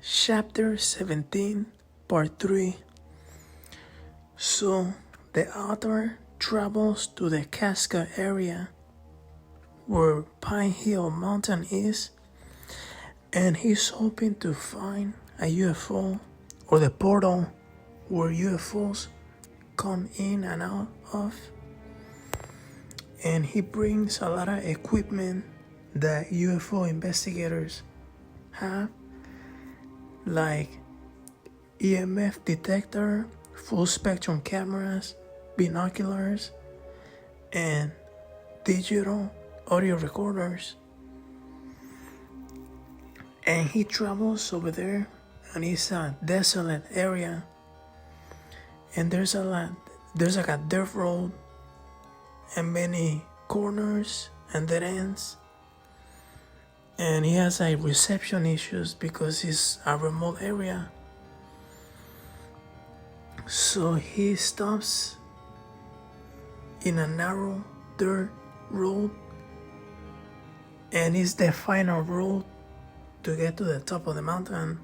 Chapter 17, Part 3. So, the author travels to the Casca area where Pine Hill Mountain is, and he's hoping to find a UFO or the portal where UFOs come in and out of. And he brings a lot of equipment that UFO investigators have, like EMF detector, full spectrum cameras, binoculars, and digital audio recorders. And he travels over there, and it's a desolate area, and there's like a dirt road and many corners and dead ends. And he has like reception issues because it's a remote area. So he stops in a narrow dirt road, and it's the final road to get to the top of the mountain.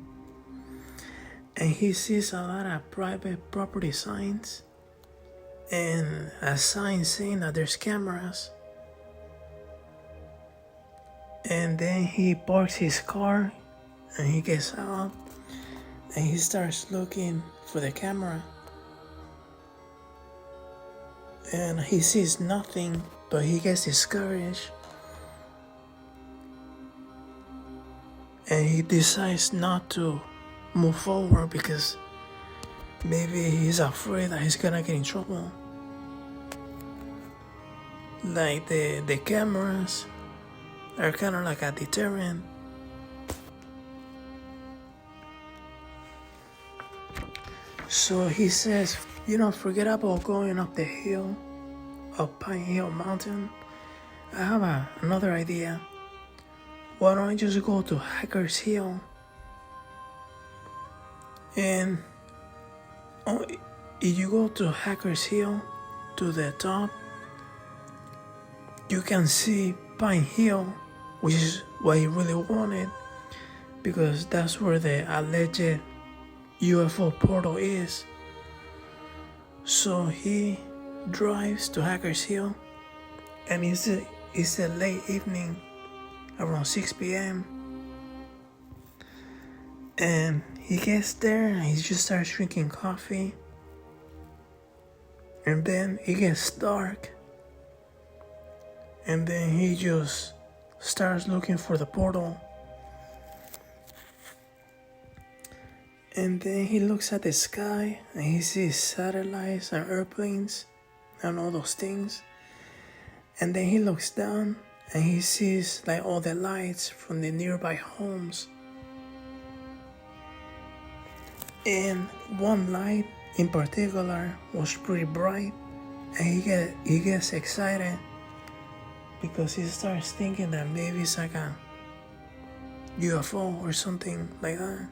And he sees a lot of private property signs and a sign saying that there's cameras. And then he parks his car and he gets out and he starts looking for the camera. And he sees nothing, but he gets discouraged. And he decides not to move forward because maybe he's afraid that he's gonna get in trouble. Like the cameras are kind of like a deterrent. So he says, forget about going up the hill of Pine Hill Mountain. I have another idea. Why don't I just go to Hackers Hill? And if you go to Hackers Hill, to the top, you can see Pine Hill, which is what he really wanted, because that's where the alleged UFO portal is. So he drives to Hackers Hill, and it's a late evening, around 6 p.m. And he gets there and he just starts drinking coffee. And then it gets dark. And then he just starts looking for the portal. And then he looks at the sky and he sees satellites and airplanes and all those things. And then he looks down and he sees like all the lights from the nearby homes. And one light in particular was pretty bright, and he gets excited because he starts thinking that maybe it's like a UFO or something like that.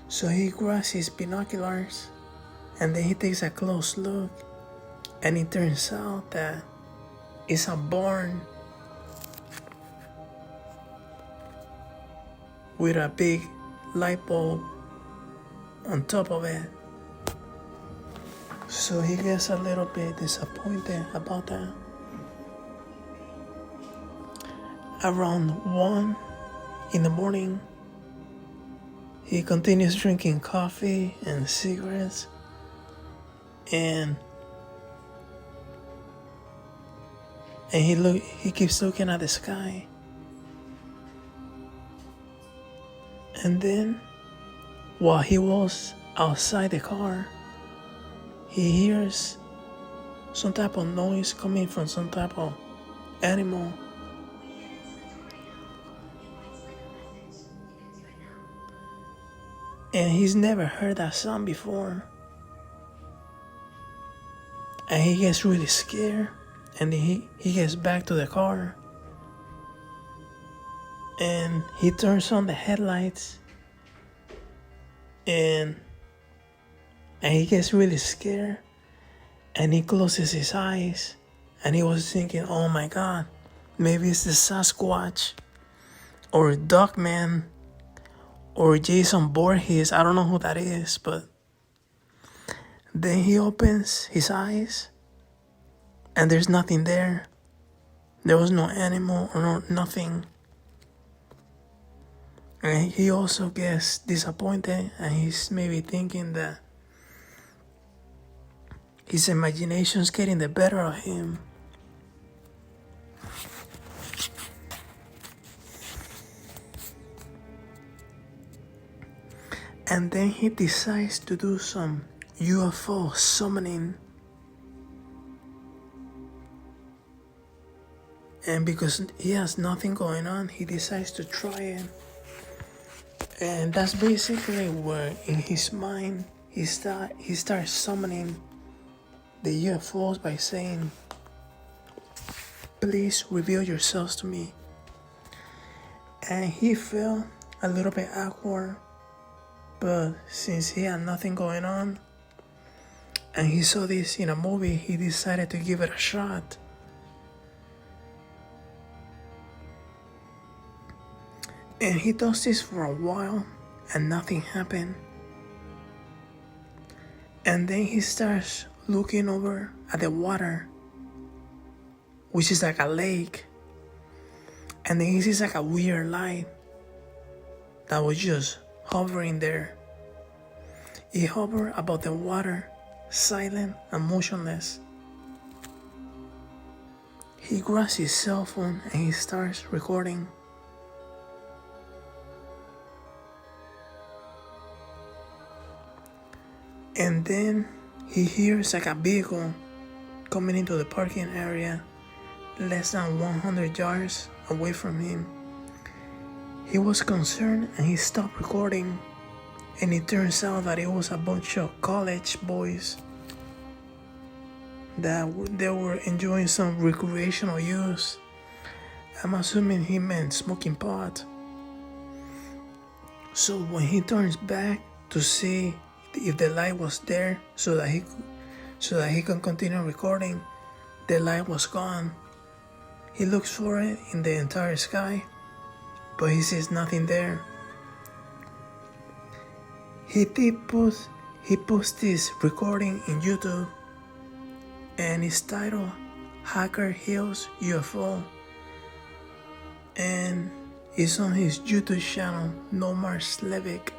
So he grabs his binoculars and then he takes a close look, and it turns out that it's a barn with a big light bulb on top of it. So he gets a little bit disappointed about that. Around 1 in the morning, he continues drinking coffee and cigarettes, and he keeps looking at the sky. And then, while he was outside the car, he hears some type of noise coming from some type of animal. And he's never heard that sound before. And he gets really scared, and he gets back to the car. And he turns on the headlights, and he gets really scared, and he closes his eyes, and he was thinking, oh my God, maybe it's the Sasquatch or Dogman or Jason Voorhees. I don't know who that is, but then he opens his eyes and there's nothing there. There was no animal or nothing. And he also gets disappointed, and he's maybe thinking that his imagination's getting the better of him. And then he decides to do some UFO summoning. And because he has nothing going on, he decides to try it. And that's basically where in his mind he starts summoning the UFOs by saying, "Please reveal yourselves to me." And he felt a little bit awkward, but since he had nothing going on and he saw this in a movie, he decided to give it a shot. And he does this for a while and nothing happened. And then he starts looking over at the water, which is like a lake. And then he sees like a weird light that was just hovering there. It hovered above the water, silent and motionless. He grabs his cell phone and he starts recording. And then he hears like a vehicle coming into the parking area less than 100 yards away from him. He was concerned and he stopped recording, and it turns out that it was a bunch of college boys that they were enjoying some recreational use. I'm assuming he meant smoking pot. So when he turns back to see if the light was there so that he can continue recording, the light was gone. He looks for it in the entire sky, but he sees nothing there. He posts this recording in YouTube, and it's titled Hacker Hills UFO, and it's on his YouTube channel, Nomar Slevik.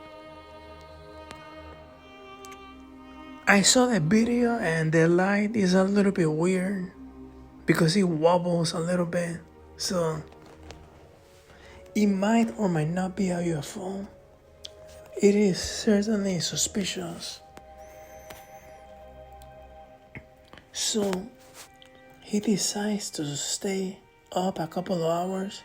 I saw the video and the light is a little bit weird because it wobbles a little bit, so it might or might not be a UFO. It is certainly suspicious. So he decides to stay up a couple of hours.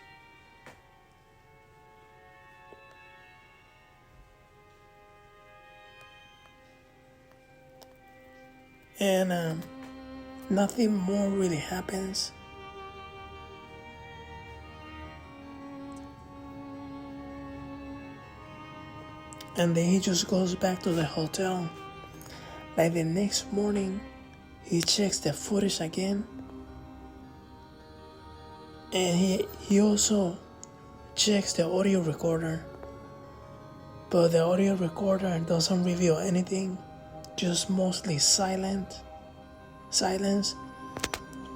And nothing more really happens. And then he just goes back to the hotel. Like the next morning, he checks the footage again. And he also checks the audio recorder. But the audio recorder doesn't reveal anything. Just mostly silence,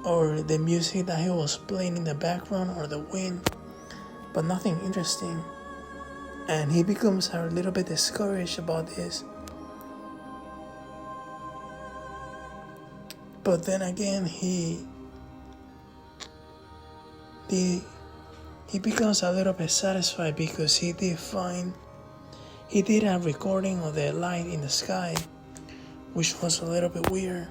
or the music that he was playing in the background, or the wind, but nothing interesting. And he becomes a little bit discouraged about this. But then again, he becomes a little bit satisfied because he did a recording of the light in the sky, which was a little bit weird.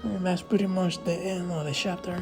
And that's pretty much the end of the chapter.